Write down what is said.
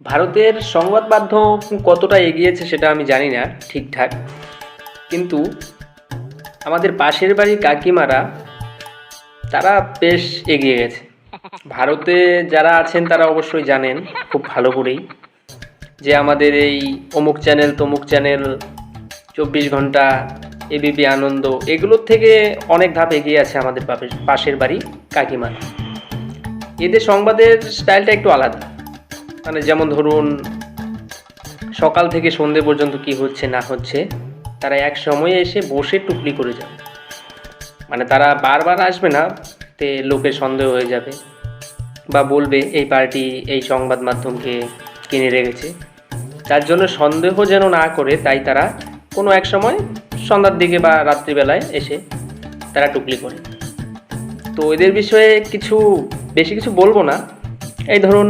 ভারতের সংবাদ মাধ্যম কতটা এগিয়েছে সেটা আমি জানি না ঠিকঠাক, কিন্তু আমাদের পাশের বাড়ির কাকিমারা তারা বেশ এগিয়ে গেছে। ভারতে যারা আছেন তারা অবশ্যই জানেন খুব ভালো করেই যে আমাদের এই অমুক চ্যানেল তমুক চ্যানেল, 24 ঘন্টা, এবিপি আনন্দ, এগুলোর থেকে অনেক ধাপ এগিয়ে আছে আমাদের পাশের বাড়ি কাকিমারা। এদের সংবাদের স্টাইলটা একটু আলাদা। মানে যেমন ধরুন, সকাল থেকে সন্ধে পর্যন্ত কি হচ্ছে না হচ্ছে তারা এক সময়ে এসে বসে টুকলি করে যাবে। মানে তারা বারবার আসবে না, তে লোকের সন্দেহ হয়ে যাবে বা বলবে এই পার্টি এই সংবাদ মাধ্যমকে কিনে রেখেছে। তার জন্য সন্দেহ যেন না করে তাই তারা কোনো এক সময় সন্ধ্যার দিকে বা রাত্রিবেলায় এসে তারা টুকলি করে। তো এদের বিষয়ে বেশি কিছু বলবো না। এই ধরুন